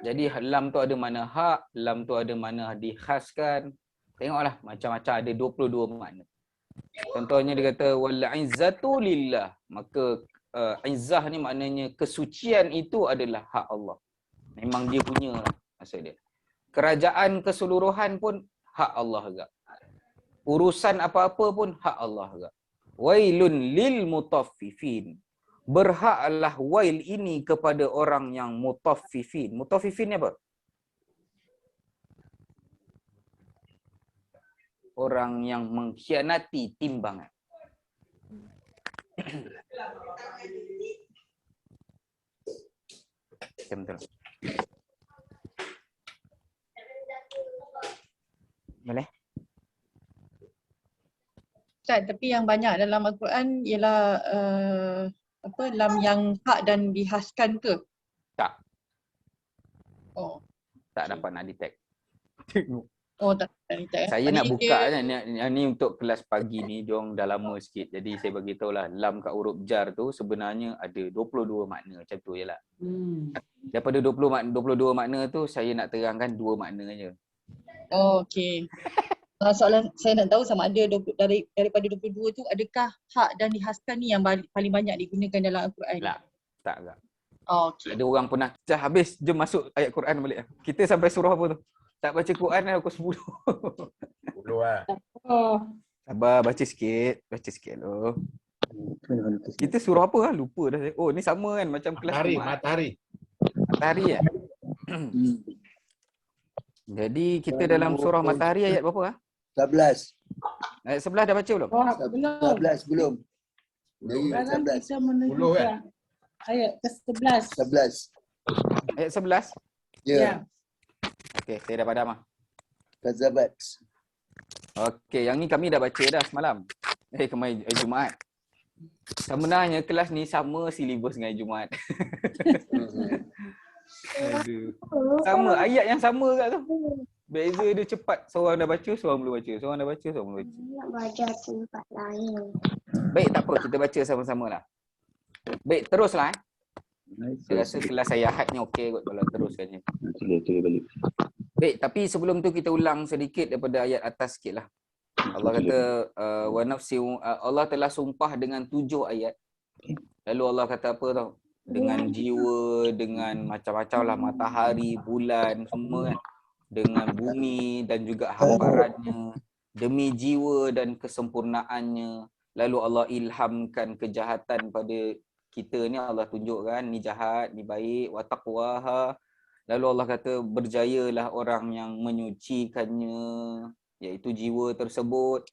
Jadi lam tu ada mana hak, lam tu ada mana dikhaskan. Tengoklah macam-macam ada 22 makna. Contohnya dia kata wal izzatu lillah. Maka izzah ni maknanya kesucian itu adalah hak Allah. Memang dia punya lah maksud dia. Kerajaan keseluruhan pun hak Allah juga. Urusan apa-apa pun hak Allah juga. Wailun lil mutaffifin. Berhaklah wail ini kepada orang yang mutaffifin. Mutaffifin ni apa? Orang yang mengkhianati timbangan. Betul. Boleh? Ustaz, tapi yang banyak dalam Al-Quran ialah lam yang hak dan dihaskan ke? Tak. Oh. Tak dapat nak detect. Oh, tak detect. Saya nak buka kan ni untuk kelas pagi ni diorang dah lama sikit. Jadi saya bagi tahulah lam kat huruf jar tu sebenarnya ada 22 makna macam tu jelah. Daripada 22 makna tu saya nak terangkan 2 makna je. Oh, okey. Soalan saya nak tahu sama ada daripada 22 tu adakah hak dan dihaskan ni yang paling banyak digunakan dalam Al-Quran? Tak agak. Oh, okey. Ada orang pernah dah habis jom masuk ayat Quran balik. Kita sampai surah apa tu? Tak baca Quran dah pukul 10. 10 lah. Sabar baca sikit lo. Kita surah apa lah? Lupa dah. Oh ni sama kan macam kelas Matahari. Matahari ya? Jadi kita dalam surah Matahari ayat berapa ah? 11. Ayat 11 dah baca belum? 11 belum. Sekarang kita menuju 10 kan? ayat ke-11. 11. Ayat 11? Ya. Okey, saya dah padam ah. Kazabat. Okey, yang ni kami dah baca dah semalam. Kemarin Jumaat. Sebenarnya kelas ni sama silibus dengan Jumaat. Aduh. Sama, ayat yang sama kat tu. Beza dia cepat. Seorang dah baca, seorang belum baca. Seorang dah baca, seorang belum baca. Nak belajar tempat lain. Baik, tak apa. Kita baca sama-sama lah. Baik, teruslah. Saya rasa kelas saya Ahadnya okey kot kalau teruskannya. Balik. Baik, tapi sebelum tu kita ulang sedikit daripada ayat atas sikit lah. Allah kata, wa nafsi, Allah telah sumpah dengan 7 ayat. Lalu Allah kata apa tau? Dengan jiwa, dengan macam-macam lah, matahari, bulan, semua kan. Dengan bumi dan juga hamparannya, demi jiwa dan kesempurnaannya. Lalu Allah ilhamkan kejahatan pada kita ni, Allah tunjukkan ni jahat, ni baik, wa taqwaha. Lalu Allah kata berjayalah orang yang menyucikannya, iaitu jiwa tersebut.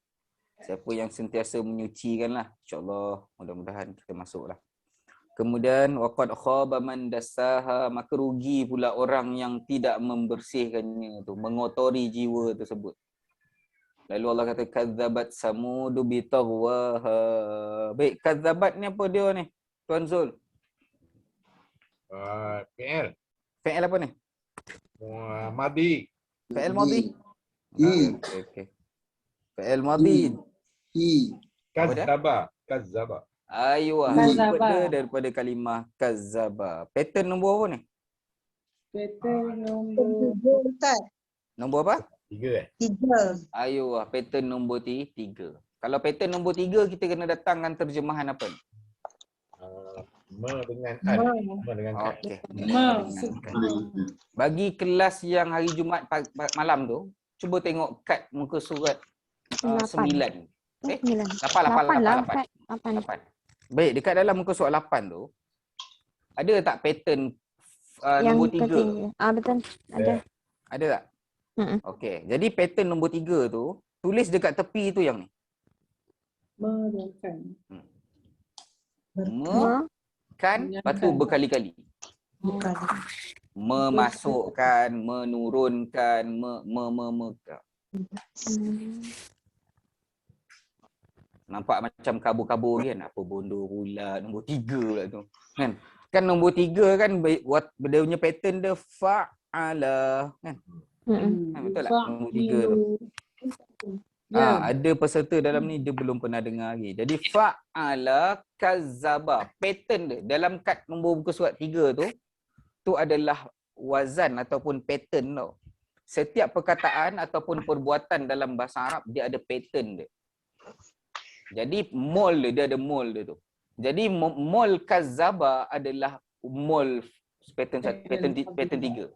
Siapa yang sentiasa menyucikanlah, insya-Allah mudah-mudahan kita masuklah. Kemudian waqad khaba man dassaha, maka rugi pula orang yang tidak membersihkannya tu, mengotori jiwa tersebut. Lalu Allah kata kadzabat samud bi taghwaha. Baik, kadzabat ni apa dia ni? Tuan Zul. PL. Fi'il apa ni? Madi. Fi'il madhi. Okey. Fi'il madhi. Kazzaba. Ayuh, Kazzaba. daripada kalimah kazzaba. Pattern nombor apa ni? Pattern nombor Nombor apa? 3 Ayuh, pattern nombor 3. Kalau pattern nombor 3 kita kena datangkan terjemahan apa ni? Dengan an. Dengan an. Okey. Bagi kelas yang hari Jumaat malam tu, cuba tengok kad muka surat 9. 8. Baik, dekat dalam muka surat 8 tu ada tak pattern nombor 3? Betul. Ada. Ada tak? Okey. Jadi pattern nombor 3 tu tulis dekat tepi tu yang ni. Kan, lepas tu berkali-kali. Memasukkan, menurunkan, nampak macam kabur-kabur kan? Apa bondo pula nombor 3 pula tu. Kan? Kan nombor 3 kan dia punya pattern dia fa'ala kan? Betul tak? Nombor 3 tu. Ada peserta dalam ni dia belum pernah dengar lagi. Jadi fa'ala kazzaba. Pattern dia dalam kad nombor muka surat 3 tu adalah wazan ataupun pattern tau. Setiap perkataan ataupun perbuatan dalam bahasa Arab dia ada pattern dia. Jadi mol dia ada mol dia tu. Jadi mol kazzaba adalah mol pattern 3.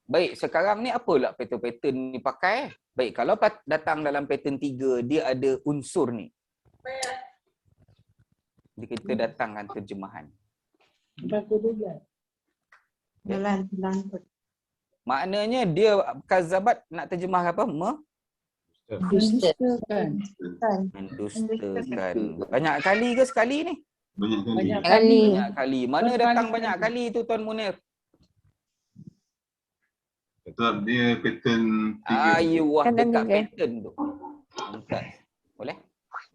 Baik, sekarang ni apalah pattern ni pakai? Baik, kalau datang dalam pattern 3 dia ada unsur ni. Kita datangkan terjemahan. Jalan. Maknanya dia kazabat nak terjemah apa? Dustakan. Mendustakan. Banyak kali ke sekali ni? Banyak Kali. Banyak kali. Mana datang banyak kali tu Tuan Munir? Betul, dia pattern 3. Ayuh, Pattern dekat 3. pattern tu. Mantap. Boleh?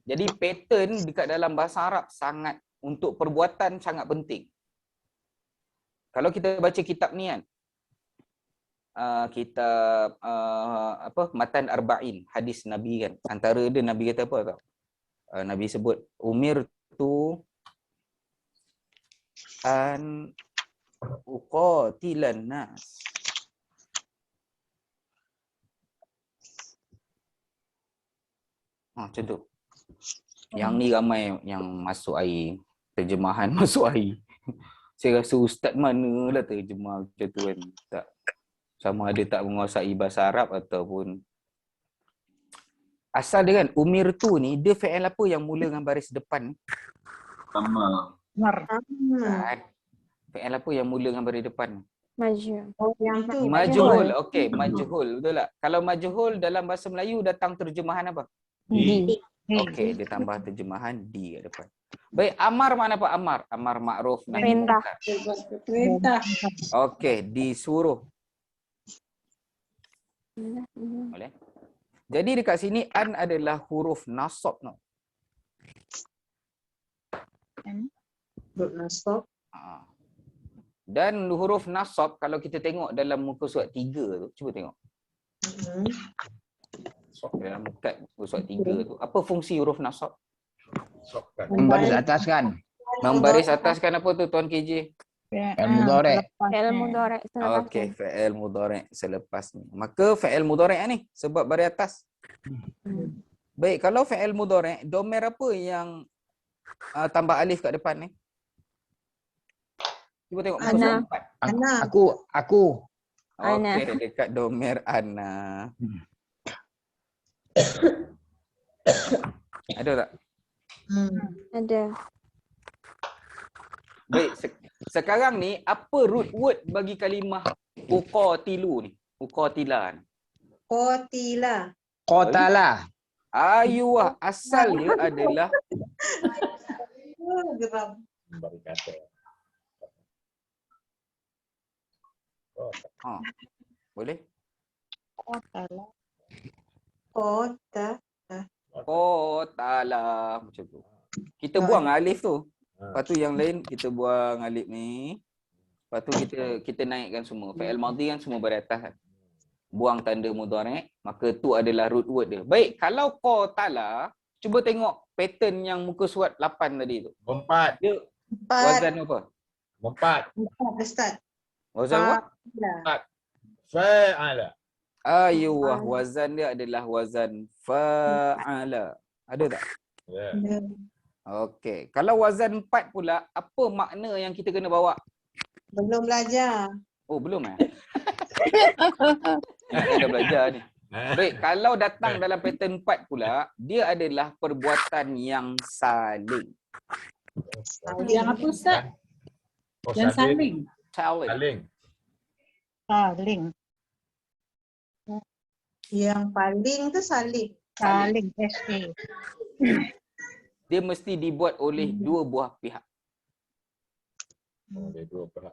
Jadi pattern dekat dalam bahasa Arab sangat untuk perbuatan sangat penting. Kalau kita baca kitab ni kan, kitab Matan Arba'in, hadis Nabi kan. Antara dia Nabi kata apa tau? Nabi sebut umir tu an uqatilan nas. Macam tu. Yang ni ramai yang masuk air. Terjemahan masuk air. Saya rasa ustaz mana lah terjemah macam tu kan. Tak. Sama ada tak menguasai bahasa Arab ataupun. Asal dia kan, umir tu ni, dia fi'il apa yang mula dengan baris depan? Sama. Kan? Fi'il apa yang mula dengan baris depan? Maju. Majhul. Okey, majhul. Betul tak? Kalau majhul dalam bahasa Melayu datang terjemahan apa? Di. Okey, dia tambah terjemahan di kat depan. Baik, amar mana apa amar? Amar ma'ruf nahi Perintah. munkar. Perintah. Okey, disuruh. Boleh? Jadi dekat sini an adalah huruf nasab no. Dan huruf nasab kalau kita tengok dalam muka surat 3 tu, cuba tengok. Dalam muka surat 3 tu, apa fungsi huruf nasab? Membaris ataskan. Membaris ataskan apa tu Tuan KJ? Fi'il mudhari'. Fi'il mudhari' selepas Okey, fi'il mudhari' selepas ni. Maka fi'il mudhari' ni sebab baris atas. Baik, kalau fi'il mudhari' domer apa yang tambah alif kat depan ni? Cuba tengok muka surat 4. Aku. Ana. Okey, dekat domer ana. Ada tak? Ada. Baik, sekarang ni apa root word bagi kalimah uqatilu ni? Uqatila ni. Qatala. Ayuh, asal dia adalah Bagi kata. boleh? Qatala macam tu. Kita buang alif tu. Lepas tu yang lain kita buang alif ni. Lepas tu kita naikkan semua. Fi'il madhi kan semua baris atas kan. Buang tanda mudhari', maka tu adalah root word dia. Baik, kalau qatala, cuba tengok pattern yang muka surat 8 tadi tu. Empat. Dia wazan apa? Wazan apa? Fa'ala. Ayuh, wazan dia adalah wazan fa'ala. Ada tak? Ya. Okey. Kalau wazan 4 pula, apa makna yang kita kena bawa? Belum belajar. Oh, belum Kita dah belajar ni. Baik, kalau datang dalam pattern 4 pula, dia adalah perbuatan yang saling. Yang apa Ustaz? Oh, Yang saling. saling. Saling. Yang paling tu saling. Dia mesti dibuat oleh dua buah pihak. Ada dua pihak.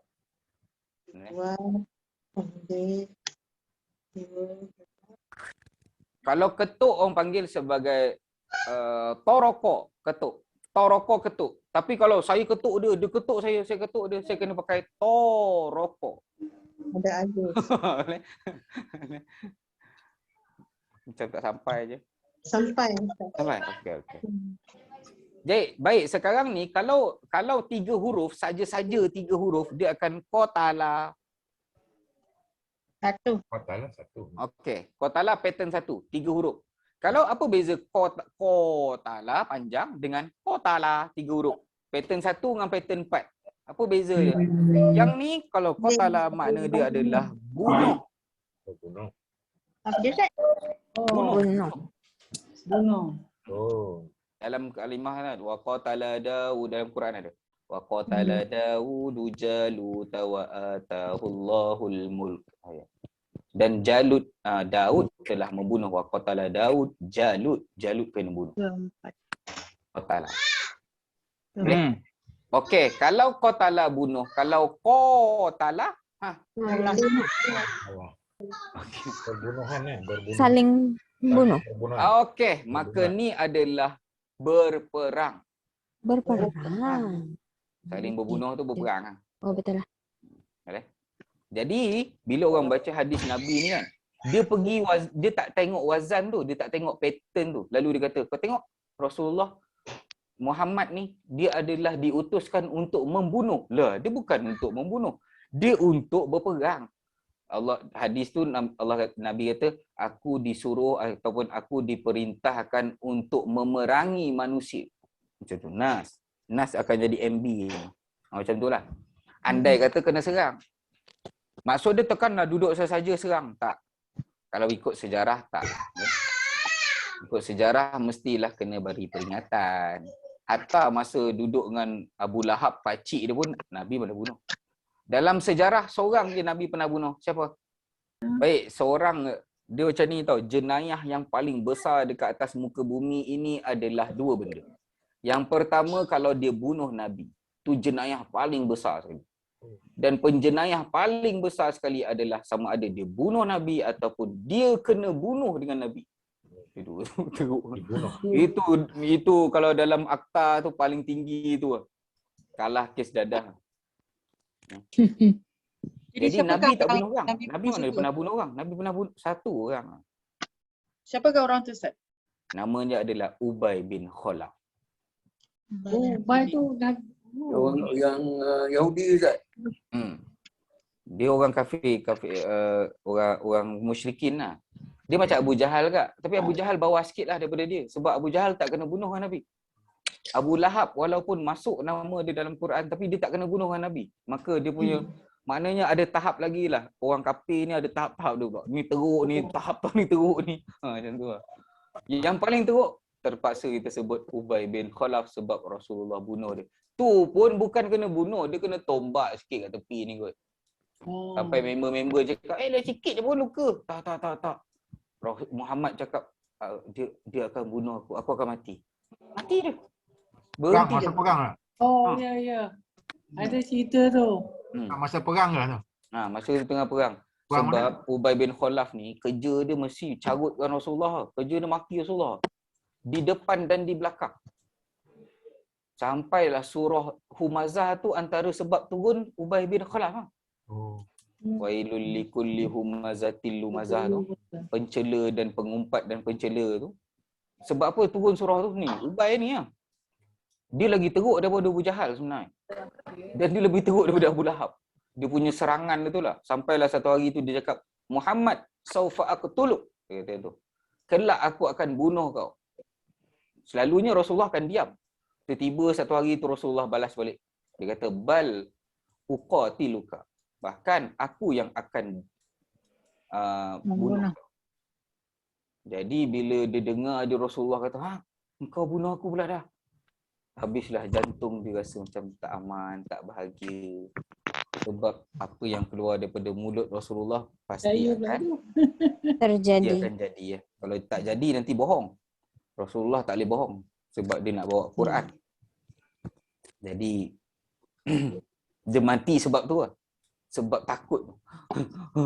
Kalau ketuk orang panggil sebagai toroko, ketuk. Toroko ketuk. Tapi kalau saya ketuk dia ketuk saya ketuk dia, saya kena pakai toroko. Ada alif. Macam tak sampai je. Sampai. Sampai? Okey. Jadi, baik sekarang ni kalau 3 huruf, saja-saja 3 huruf, dia akan qatala. Satu. Katalah satu. Okey, qatala pattern 1, 3 huruf. Kalau apa beza qatala panjang dengan qatala 3 huruf? Pattern 1 dengan pattern 4. Apa beza dia? Yang ni kalau qatala makna dia adalah bunuh. Bunuh. Apa dia Ustaz? Bunuh. Bunuh. Oh. Dalam kalimah kan, wa qatala Daud dalam Quran ada. Wa qatala Daudu Jalut wa atahu Allahul mulk. Dan Jalut, Daud telah membunuh. Wa qatala Daud Jalut. Jalut kena bunuh. Qatala. Okey, kalau qatala bunuh, kalau qatala Allah. Perbunuhan berbunuh. Saling bunuh. Perbunuhan. okey, maka ni adalah berperang. Berperang. Saling berbunuh tu berperang. Oh, betul lah. Jadi, bila orang baca hadis Nabi ni kan, dia tak tengok wazan tu, dia tak tengok pattern tu. Lalu dia kata, kau tengok Rasulullah Muhammad ni, dia adalah diutuskan untuk membunuh. Lah, dia bukan untuk membunuh. Dia untuk berperang. Hadis tu Nabi kata, aku disuruh ataupun aku diperintahkan untuk memerangi manusia. Macam tu. Nas akan jadi MB. Macam tu lah. Andai kata kena serang. Maksud dia tekanlah duduk saja serang. Tak. Kalau ikut sejarah, tak. Ikut sejarah, mestilah kena beri peringatan. Hatta masa duduk dengan Abu Lahab, pakcik dia pun, Nabi pernah bunuh. Dalam sejarah, seorang je Nabi pernah bunuh. Siapa? Baik, seorang, dia macam ni tau, jenayah yang paling besar dekat atas muka bumi ini adalah 2 benda. Yang pertama, kalau dia bunuh Nabi. Tu jenayah paling besar sekali. Dan penjenayah paling besar sekali adalah sama ada dia bunuh Nabi ataupun dia kena bunuh dengan Nabi. Itu teruk. Itu kalau dalam akta tu paling tinggi tu. Kalah kes dadah. Jadi Nabi tak bunuh orang. Nabi mana dia pernah bunuh orang? Nabi pernah bunuh 1 orang. Siapakah orang tu Ustaz? Nama dia adalah Ubay bin Khalaf. Ubay tu Orang yang Yahudi Ustaz. Dia orang kafir, orang musyrikin lah. Dia macam Abu Jahal kak. Tapi Abu Jahal bawah sikit lah daripada dia. Sebab Abu Jahal tak kena bunuh dengan Nabi. Abu Lahab walaupun masuk nama dia dalam Quran tapi dia tak kena bunuh dengan Nabi. Maka dia punya, maknanya ada tahap lagi lah. Orang kafir ni ada tahap-tahap dia pula. Ni teruk ni, tahap ni teruk ni. Macam tu lah. Yang paling teruk, terpaksa kita sebut Ubay bin Khalaf sebab Rasulullah bunuh dia. Tu pun bukan kena bunuh, dia kena tombak sikit kat tepi ni kot. Sampai member-member cakap, dah sikit je pun luka. Tak. Muhammad cakap, dia akan bunuh aku akan mati. Mati dia. Perang, Berhenti masa je. perang lah. Oh, ya. Ada cerita tu. Masa perang lah tu. Masa tengah perang. Perang Sebab Ubay bin Khalaf ni, kerja dia mesti carutkan Rasulullah. Kerja dia maki Rasulullah. Di depan dan di belakang. Sampailah surah Humazah tu antara sebab turun Ubay bin Khalaf. Wailul likulli humazatil lumazah tu. Pencela dan pengumpat dan pencela tu. Sebab apa turun surah tu ni? Ubay ni lah. Dia lagi teruk daripada Abu Jahal sebenarnya. Dan dia lebih teruk daripada Abu Lahab. Dia punya serangan tu lah. Sampailah satu hari tu dia cakap, Muhammad saufa aqtuluk. Dia kata tu. Kelak aku akan bunuh kau. Selalunya Rasulullah akan diam. Tiba-tiba satu hari tu Rasulullah balas balik. Dia kata, bal uqatiluka. Bahkan aku yang akan bunuh. Jadi bila dia dengar dia Rasulullah kata, engkau bunuh aku pula dah. Habislah jantung dia rasa macam tak aman, tak bahagia. Sebab apa yang keluar daripada mulut Rasulullah pasti akan terjadi. Dia akan jadi ya. Kalau tak jadi nanti bohong. Rasulullah tak boleh bohong sebab dia nak bawa Quran. Jadi dia mati sebab tu lah. Sebab takut.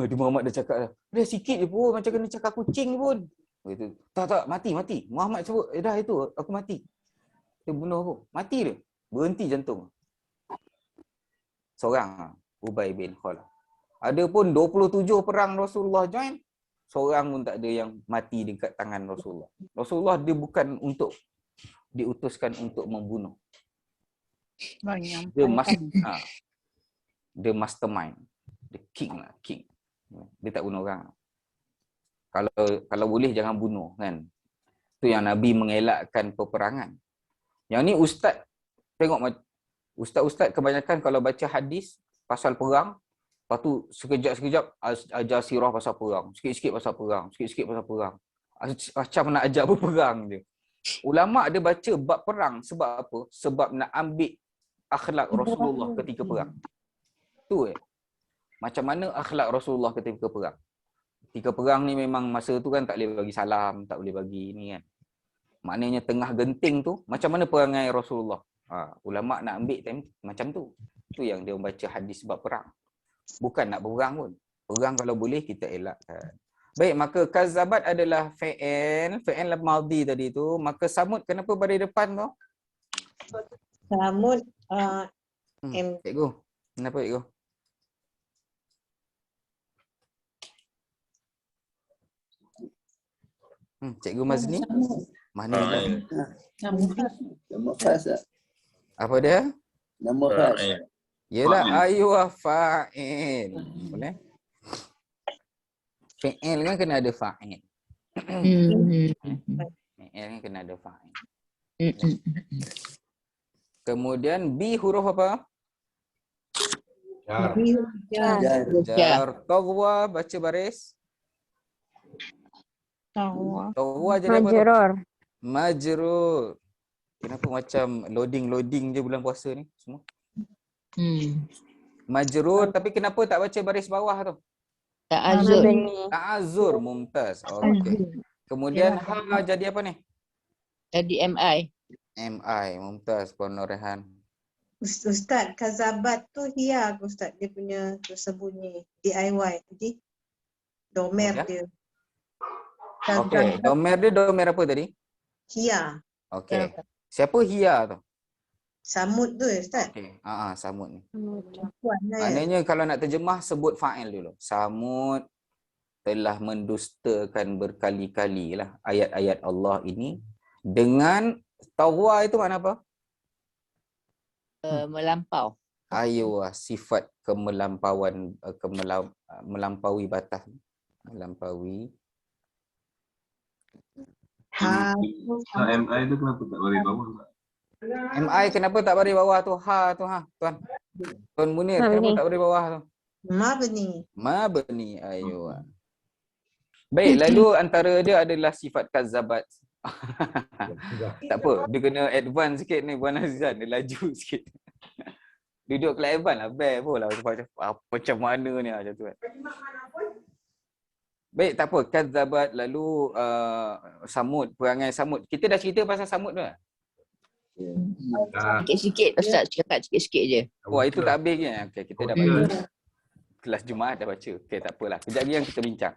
Dia Muhammad dah cakap dah. Dah sikit je pun macam kena cakap kucing pun. Gitu. Tak mati. Muhammad sebut dah itu aku mati. Dia bunuh aku. Mati dia. Berhenti jantung. Seorang Ubay bin Khalaf. Ada pun 27 perang Rasulullah join. Seorang pun tak ada yang mati dekat tangan Rasulullah. Rasulullah dia bukan untuk diutuskan untuk membunuh. Banyak. The mastermind. The king lah, king. Dia tak bunuh orang. Kalau boleh jangan bunuh kan. Tu yang Nabi mengelakkan peperangan. Yang ni ustaz, tengok ustaz-ustaz kebanyakan kalau baca hadis pasal perang, lepas tu sekejap-sekejap ajar sirah pasal perang, sikit-sikit pasal perang, sikit-sikit pasal perang. Macam nak ajar berperang je. Ulama' dia baca bab perang sebab apa? Sebab nak ambil akhlak Rasulullah ketika perang. Tu macam mana akhlak Rasulullah ketika perang. Ketika perang ni memang masa tu kan tak boleh bagi salam, tak boleh bagi ni kan. Maknanya tengah genting tu, macam mana perangai Rasulullah. Ulama' nak ambil time macam tu. Tu yang dia membaca hadis bab perang. Bukan nak berperang pun. Perang kalau boleh kita elakkan. Baik, maka kazzabat adalah fi'il madhi tadi tu. Maka samud kenapa baris depan tu? Samud Cikgu, kenapa cikgu? Cikgu Mazni? Mana dia? Nama khas tak? Apa dia? Nama khas. Yelah, ayuh fa'il. Boleh? Fi'il kan kena ada fa'il. Fi'il kan kena ada fa'il. Kemudian B huruf apa? Jar. Tawwa, baca baris. Tawwa jadi apa? Majrur. Majrur. Kenapa macam loading je bulan puasa ni semua? Majrur, tapi kenapa tak baca baris bawah tu? Ta'azur, mumtaz. Okey. Kemudian ha jadi apa ni? Jadi MI. MI, mumtaz. Puan Norehan. Ustaz, kazabat tu hia Ustaz, dia punya tersembunyi DIY. Jadi domer dia. Okey, domer dia domer apa tadi? Hia. Okey. Siapa hia tu? Samud tu Ustaz. Okey. Samud ni. Puan lah ya. Maknanya kalau nak terjemah sebut fa'il dulu. Samud telah mendustakan berkali-kali lah ayat-ayat Allah ini dengan tawwa itu makna apa? Melampau. Sifat kemelampauan, melampaui batas. Melampaui. MI tu kenapa tak baris bawah? MI kenapa tak baris bawah tu? Tuan. Tuan Munir, kenapa tak baris bawah tu? Mabni. Baik, lalu antara dia adalah sifat kazzabat. Tak apa, dia kena advance sikit ni Puan Azizan, dia laju sikit. Duduk kelas advance lah, best pun lah macam mana ni macam tu kan. Baik, tak apa, kazzabat lalu samud, perangai samud. Kita dah cerita pasal samud tu lah. Sikit-sikit Ustaz, cakap sikit-sikit je. Wah, itu tak habis ke? Okey, kita dah baca. Kelas Jumaat dah baca. Okey, tak apalah. Kejap lagi yang kita bincang.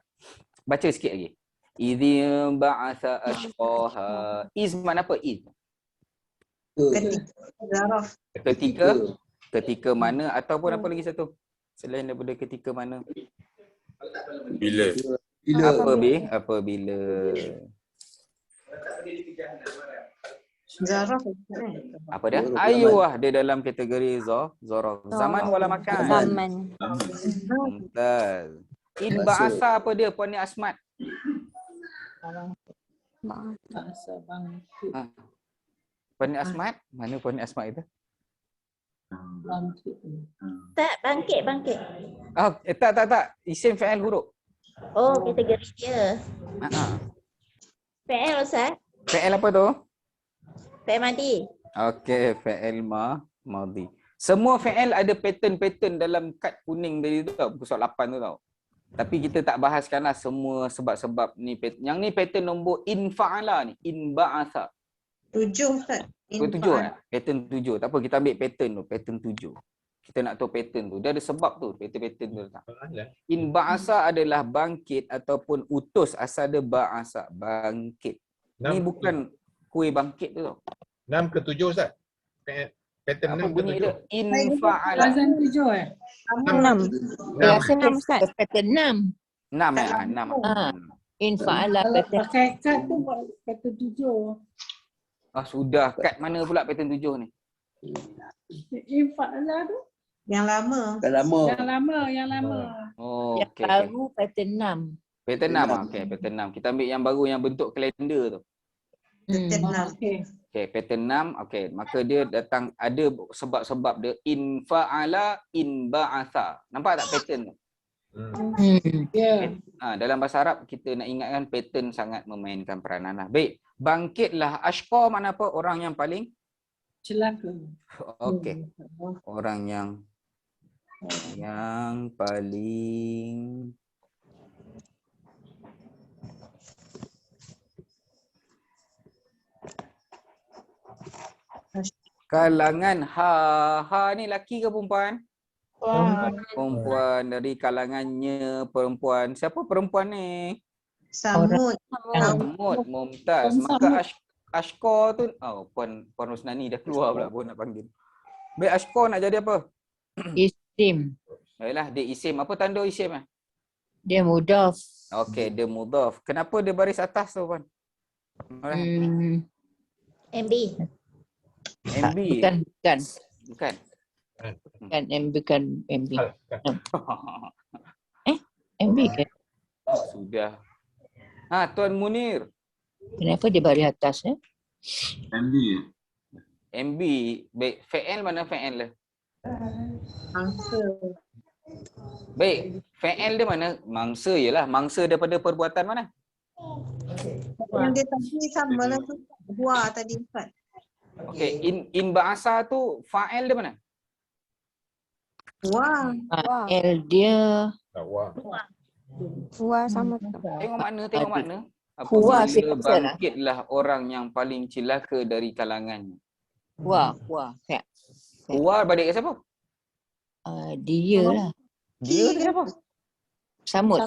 Baca sikit lagi. Idhim ba'atha ashqaha. Iz mana apa? Iz. Ketika mana ataupun apa lagi satu? Selain daripada ketika mana? Bila. Apabila. Zaraf. Apa dia? Ayuah dia dalam kategori zaraf. Zaman wala makan. Zaman. Mumtaz. In ba'asa apa dia Puan Ni Asmat? Puan Ni Asmat? Mana Puan Ni Asmat itu? Tak, bangkit. Tak. Isim fa'il huruf. Oh, kategori dia. Fa'il Ustaz? Fa'il apa tu? Fa'il madi. Okey, fa'il madhi. Semua fa'il ada pattern dalam kad kuning tadi tu tau, buku soal 8 tu tau. Tapi kita tak bahaskanlah semua sebab-sebab ni. Yang ni pattern nombor in fa'ala ni, in ba'atha. 7 Ustaz. 7 pattern 7. Tak apa, kita ambil pattern tu, pattern 7. Kita nak tahu pattern tu. Dia ada sebab tu, pattern tu tak. In ba'asa adalah bangkit ataupun utus, asal dia ba'asa, bangkit. Ni bukan kuih bangkit tu tau. 6 ke 7 Ustaz? Pattern 6 ke 7? In fa'ala. Azan 7 6. Biasa 6 Ustaz. Pattern 6. 6 In fa'ala pattern. Pakai kad tu buat pattern 7. Sudah. Kat mana pula pattern 7 ni? Yang lama. Dah lama. Yang lama. Oh, Yang okey. baru pattern 6. Pattern 6 ah. Okey, pattern 6. Kita ambil yang baru yang bentuk kalender tu. Pattern 6. Okey, pattern 6. Okey, maka dia datang ada sebab-sebab dia in fa'ala in ba'atha. Nampak tak pattern tu? Dalam bahasa Arab kita nak ingatkan pattern sangat memainkan peranan lah. Baik, bangkitlah. Ashqa mana apa? Orang yang paling Celaka. okey. Orang yang paling kalangan ha ni laki ke perempuan? Perempuan dari kalangannya perempuan. Siapa perempuan ni? Samud. Samud, Mumtaz. Maka Ashqa tu Puan Rosnani dah keluar pula pun nak panggil. Baik, Ashqa nak jadi apa? Isim. Baiklah, dia isim. Apa tanda isim eh? Dia mudaf. Okey, dia mudhaf. Kenapa dia baris atas tu, Puan? MB. MB. Bukan. Bukan. Bukan MB. MB kan? Sudah. Tuan Munir. Kenapa dia baris atas MB. Baik, fa'il mana fa'il dia? Mangsa. Baik, fa'il dia mana? Mangsa jelah. Mangsa daripada perbuatan mana? Yang dia tadi sama lah tu. Buah tadi Ustaz. Okey, in ba'asa tu fa'il dia mana? Wah. L dia Wah sama tu. Tengok makna. Huwa Apabila siapa lah? bangkitlah orang yang paling celaka dari kalangannya. Huwa. Huwa balik ke siapa? Dia lah. Dia tu siapa? Samud.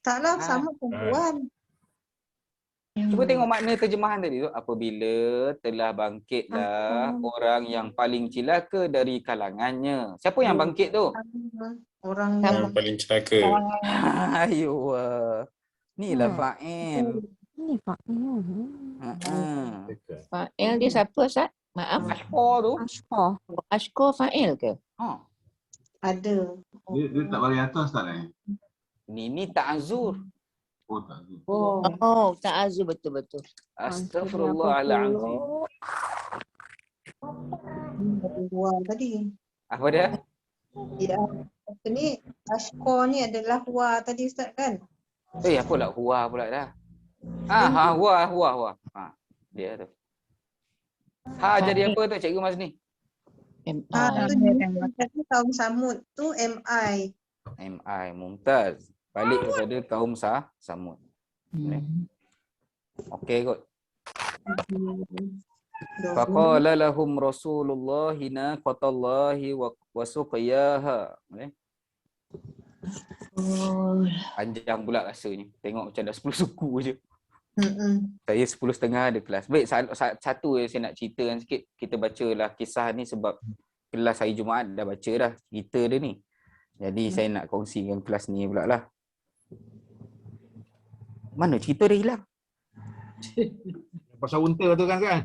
Taklah sama perempuan. Cuba tengok makna terjemahan tadi tu. Apabila telah bangkitlah orang yang paling celaka dari kalangannya. Siapa yang bangkit tu? Orang Yang paling celaka. Ayuh. Ni lah fa'il. Ni Pak. Fa'il dia siapa, Ustaz? Maaf. Ashqa tu. Ashqa fa'il ke? ada. Dia tak balik atas tak ni? Ni ta'azur. Oh tak. Oh, ta'azur betul-betul. Astaghfirullahaladzim. Dua tadi. Apa dia? Ya. Ni Ashqa ni adalah huwa tadi Ustaz kan? Apa lah huwa pula dah. Huwa. Dia tu. Jadi apa tu Cikgu Mas ni? Tu kaum Samud tu MI. MI, Mumtaz. Balik kepada kaum Samud. Okey kot. Faqala lahum Rasulullah naqatallahi wa suqiyaha. Panjang pula rasanya. Tengok macam dah 10 suku je. Saya 10.30 ada kelas. Baik, satu yang saya nak ceritakan sikit. Kita bacalah kisah ni sebab kelas hari Jumaat dah baca dah cerita dia ni. Jadi saya nak kongsikan kelas ni pula lah. Mana cerita dia hilang? Pasal unta tu kan kan?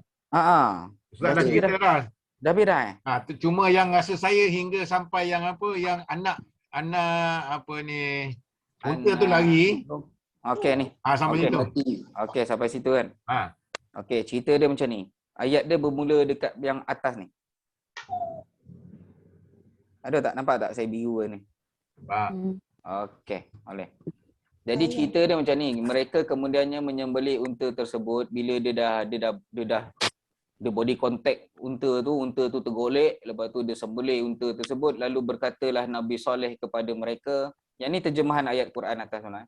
Ustaz dah Dah cerita dah. Dah beres Cuma yang rasa saya hingga sampai yang apa, yang anak apa ni, unta tu lari. Okey ni. Sampai situ. Okey, sampai situ kan. Okey, cerita dia macam ni. Ayat dia bermula dekat yang atas ni. Ada tak? Nampak tak saya biru ni? Okey, boleh. Jadi cerita dia macam ni. Mereka kemudiannya menyembelih unta tersebut bila dia dah body contact unta tu tergolek, lepas tu dia sembelih unta tersebut, lalu berkatalah Nabi Saleh kepada mereka. Yang ni terjemahan ayat Quran atas sana.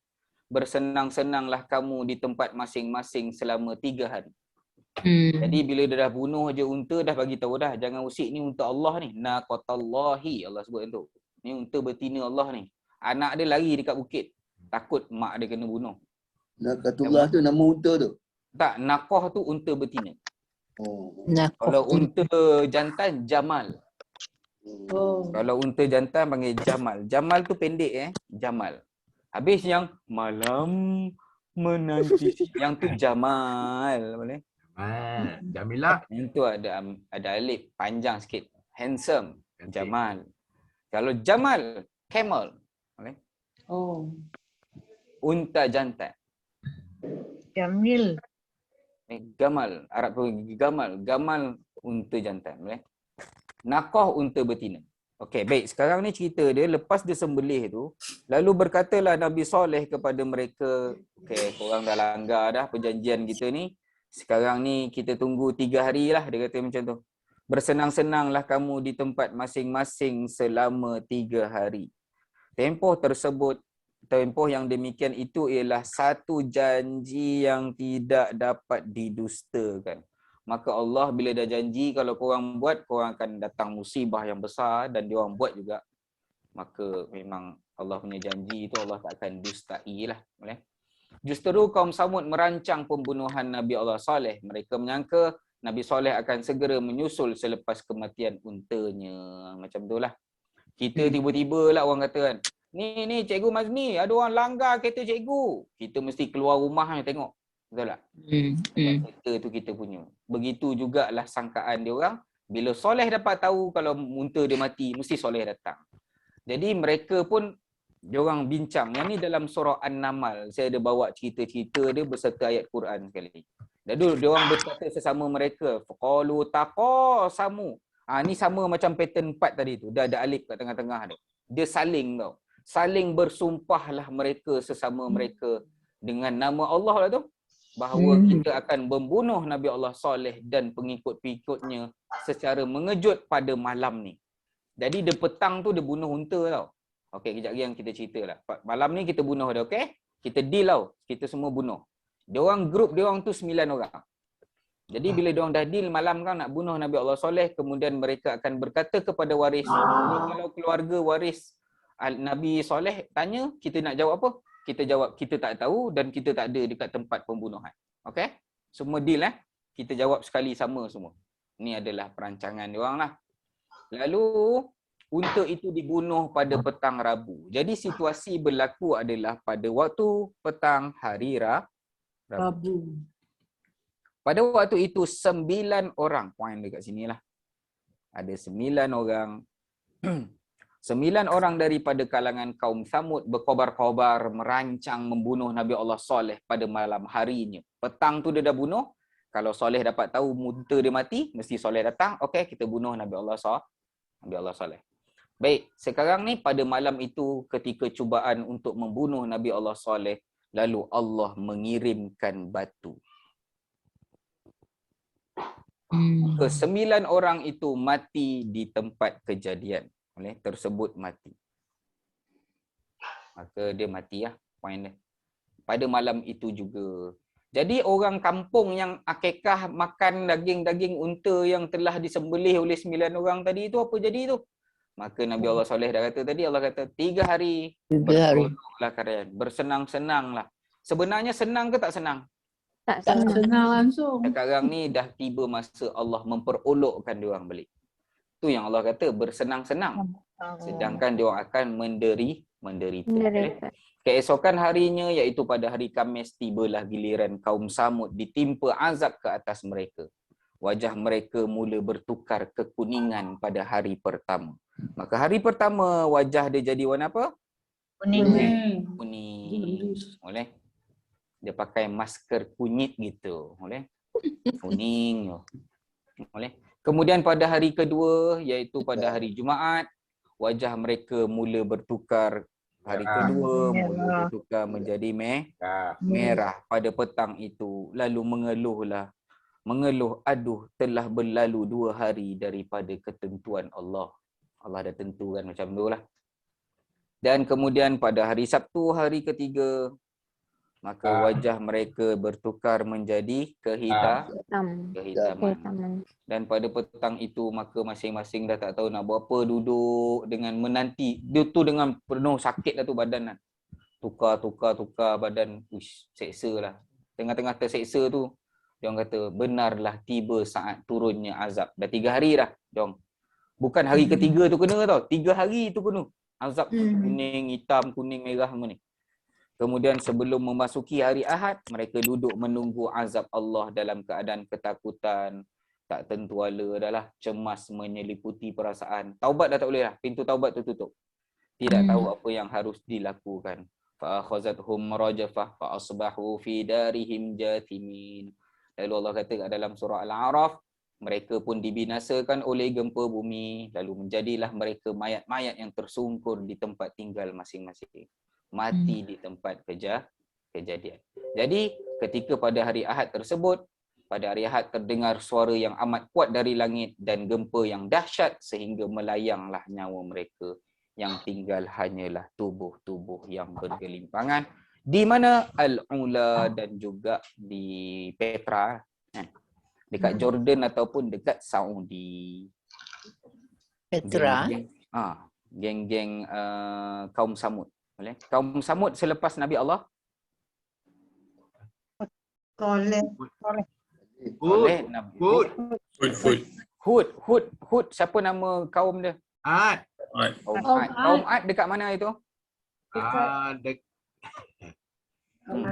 Bersenang-senanglah kamu di tempat masing-masing selama 3 hari. Jadi bila dia dah bunuh je unta, dah bagi tahu dah, jangan usik, ni unta Allah ni. Naqatallahi, Allah sebut tu. Ni unta betina Allah ni. Anak dia lari dekat bukit, takut mak dia kena bunuh. Naqatullah tu nama unta tu? Tak, naqah tu unta betina. Kalau unta jantan Jamal. Kalau unta jantan panggil Jamal. Jamal tu pendek Jamal. Habis yang malam menanti yang tu Jamal, boleh? Jamilah. Yang tu ada alif panjang sikit. Handsome. Jamal. Kalau Jamal, camel. Okay. Oh. Unta jantan. Jamil. Gamal. Arab tu gamal. Gamal unta jantan. Okay. Naqah unta betina. Okey, baik. Sekarang ni cerita dia, lepas dia sembelih tu, lalu berkatalah Nabi Soleh kepada mereka, okey, korang dah langgar dah perjanjian kita ni. Sekarang ni kita tunggu 3 hari lah, dia kata macam tu. Bersenang-senanglah kamu di tempat masing-masing selama 3 hari. Tempoh yang demikian itu ialah satu janji yang tidak dapat didustakan. Maka Allah bila dah janji kalau korang buat, korang akan datang musibah yang besar dan diorang buat juga. Maka memang Allah punya janji itu Allah tak akan dustai lah. Justru kaum Samud merancang pembunuhan Nabi Allah Saleh. Mereka menyangka Nabi Saleh akan segera menyusul selepas kematian untanya. Macam tu lah. Kita tiba-tiba lah orang kata kan, ni Cikgu Mazni, ada orang langgar kereta cikgu. Kita mesti keluar rumah tengok. Betul tak? Kereta tu kita punya. Begitu jugalah sangkaan dia orang. Bila Soleh dapat tahu kalau unta dia mati, mesti Soleh datang. Jadi mereka pun, diorang bincang. Yang ni dalam surah An-Naml. Saya ada bawa cerita-cerita dia beserta ayat Quran sekali. Jadi diorang berkata sesama mereka. Faqalu taqasamu. Ni sama macam pattern 4 tadi tu. Dah ada alif kat tengah-tengah dia. Dia saling tau. Saling bersumpahlah mereka sesama mereka dengan nama Allah lah tu. Bahawa kita akan membunuh Nabi Allah Saleh dan pengikut-pengikutnya secara mengejut pada malam ni. Jadi dia petang tu dia bunuh unta tau. Okey, kejap lagi yang kita cerita lah. Malam ni kita bunuh dia, okey? Kita deal tau. Kita semua bunuh. Grup diorang tu 9 orang. Jadi bila diorang dah deal malam kan nak bunuh Nabi Allah Saleh, kemudian mereka akan berkata kepada waris. Kalau keluarga waris Nabi Saleh tanya, kita nak jawab apa? Kita jawab kita tak tahu dan kita tak ada dekat tempat pembunuhan. Okey? Semua deal Kita jawab sekali sama semua. Ini adalah perancangan diorang lah. Lalu unta itu dibunuh pada petang Rabu. Jadi situasi berlaku adalah pada waktu petang hari Rabu. Pada waktu itu 9 orang. Poin dekat sini lah. Ada 9 orang. 9 orang daripada kalangan kaum Samud berkobar-kobar merancang membunuh Nabi Allah Saleh pada malam harinya. Petang tu dia dah bunuh. Kalau Saleh dapat tahu unta dia mati, mesti Saleh datang. Okey, kita bunuh Nabi Allah Saleh. Baik, sekarang ni pada malam itu ketika cubaan untuk membunuh Nabi Allah Saleh, lalu Allah mengirimkan batu. Ke 9 orang itu mati di tempat kejadian. Tersebut mati. Maka dia mati lah. Poin dia. Pada malam itu juga. Jadi orang kampung yang akikah makan daging-daging unta yang telah disembelih oleh 9 orang tadi itu, apa jadi tu? Maka Nabi Allah Saleh dah kata tadi, Allah kata 3 hari. 3 hari. Bersenang-senanglah. Sebenarnya senang ke tak senang? Tak senang langsung. Sekarang ni dah tiba masa Allah memperolokkan diorang balik. Tu yang Allah kata bersenang-senang. Sedangkan diorang akan menderita. Keesokan harinya iaitu pada hari Khamis tibalah giliran kaum Samud ditimpa azab ke atas mereka. Wajah mereka mula bertukar kekuningan pada hari pertama. Maka hari pertama wajah dia jadi warna apa? Kuning. Boleh? Dia pakai masker kunyit gitu. Boleh? Kuning. Boleh? Kemudian pada hari kedua iaitu pada hari Jumaat, wajah mereka mula bertukar. Hari kedua mula bertukar menjadi merah pada petang itu. Lalu mengeluh, aduh telah berlalu 2 hari daripada ketentuan Allah. Allah dah tentukan macam tu lah. Dan kemudian pada hari Sabtu, hari ketiga, maka wajah mereka bertukar menjadi kehitaman. Dan pada petang itu maka masing-masing dah tak tahu nak buat apa, duduk dengan menanti. Dia tu dengan penuh sakit dah tu badan lah. Tukar badan. Uish, seksa lah. Tengah-tengah terseksa tu, dia orang kata benarlah tiba saat turunnya azab. Dah 3 hari dah. Diorang. Bukan hari ketiga tu kena tau. 3 hari tu kena. Azab kuning, hitam, kuning, merah semua ni. Kemudian sebelum memasuki hari Ahad, mereka duduk menunggu azab Allah dalam keadaan ketakutan, tak tentu ala dah lah, cemas menyeliputi perasaan. Taubat dah tak boleh lah, pintu taubat tu tutup. Tidak tahu apa yang harus dilakukan. Fa akhazathum rajafah fa asbahu fi darihim jathimin. Lalu Allah kata kat dalam surah Al-A'raf, mereka pun dibinasakan oleh gempa bumi, lalu menjadilah mereka mayat-mayat yang tersungkur di tempat tinggal masing-masing. Mati di tempat kejadian. Jadi ketika pada hari Ahad tersebut, pada hari Ahad terdengar suara yang amat kuat dari langit dan gempa yang dahsyat sehingga melayanglah nyawa mereka. Yang tinggal hanyalah tubuh-tubuh yang bergelimpangan di mana Al-Ula dan juga di Petra, dekat Jordan ataupun dekat Saudi. Petra. Geng-geng kaum Samud. Boleh? Kaum Samud selepas Nabi Allah Soleh. Hud. Siapa nama kaum dia? Ad. Kaum Ad dekat mana itu?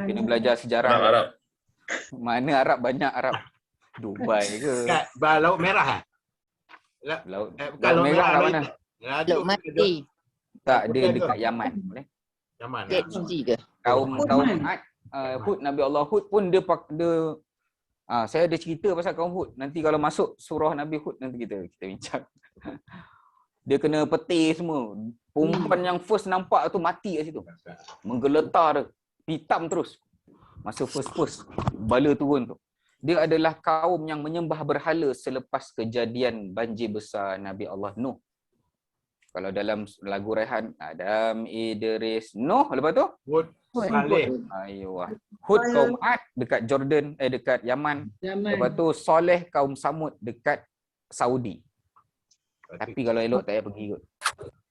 Kena belajar sejarah. Arab. Mana Arab? Banyak Arab. Dubai ke? Kat Laut Merah. Laut Merah kat mana? Laut Mati. Tak, dia dekat Yaman. Boleh? Yaman. Dead Sea ke? Kaum Ad, Hud, Nabi Allah Hud pun dia saya ada cerita pasal kaum Hud. Nanti kalau masuk surah Nabi Hud nanti kita bincang. Dia kena peti semua. Perempuan yang first nampak tu mati kat situ. Menggeletar dia. Hitam terus. Masa first bala turun tu. Dia adalah kaum yang menyembah berhala selepas kejadian banjir besar Nabi Allah Nuh. Kalau dalam lagu Rehan, Adam, Idris, Nuh, lepas tu? Hud, Saleh. Ayuh. Hud kaum Ad dekat Jordan, dekat Yaman. Lepas tu Soleh kaum Samud dekat Saudi. Tapi kalau elok tak payah pergi kot.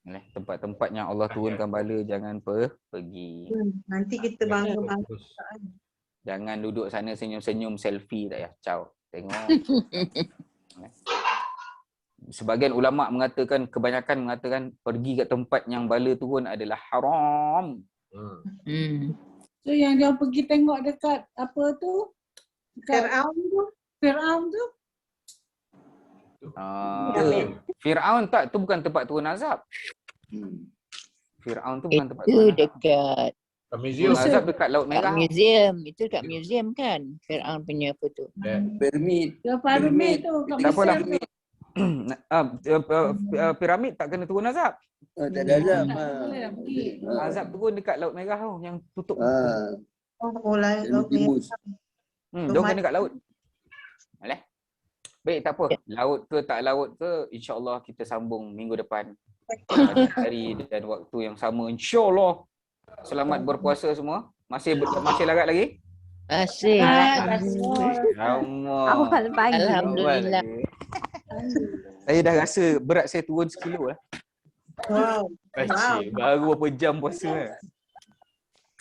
Tempat-tempat yang Allah turunkan bala jangan pergi. Nanti kita bangga-bangga. Jangan duduk sana senyum-senyum selfie tak payah. Ciao. Tengok. Sebahagian ulama mengatakan, kebanyakan mengatakan pergi kat tempat yang bala turun adalah haram. So yang dia pergi tengok dekat apa tu? Fir'aun tu? Fir'aun tak, tu bukan tempat turun azab. Fir'aun tu bukan tempat Itu turun azab. dekat museum. Azab dekat Laut Merah. museum. Itu dekat museum kan? Fir'aun punya apa tu? Piramid. Piramid tu kat Tak apalah. Mesir. Piramid tak kena turun azab. Tak ada azab. Tak boleh lah pergi. Azab turun dekat Laut Merah tu yang tutup. Laut Merah. Dia kena dekat laut. Boleh? Baik, tak apa. Laut ke tak laut ke, insya-Allah kita sambung minggu depan. Hari dan waktu yang sama, insya-Allah. Selamat berpuasa semua. Masih larat lagi? Masih. Awal pagi. Alhamdulillah. Saya dah rasa berat saya turun 1 kilo lah. Wow. Baru berapa jam puasa.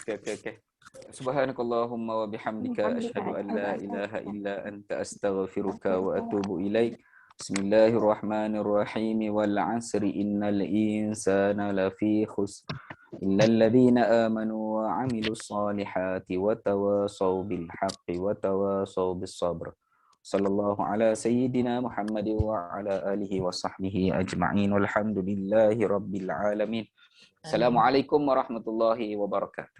Okey. Subhanakallahumma wa bihamdika asyhadu an la ilaha illa anta astaghfiruka wa atubu ilaik. Bismillahirrahmanirrahim. Wal 'asri innal insana lafi khusr illa alladhina amanu wa 'amilus solihati wa tawasaw bil haqqi wa tawasaw bis sabr. Sallallahu ala sayyidina Muhammad wa ala alihi wa sahbihi ajma'in. Walhamdulillahi rabbil alamin. Assalamualaikum warahmatullahi wabarakatuh.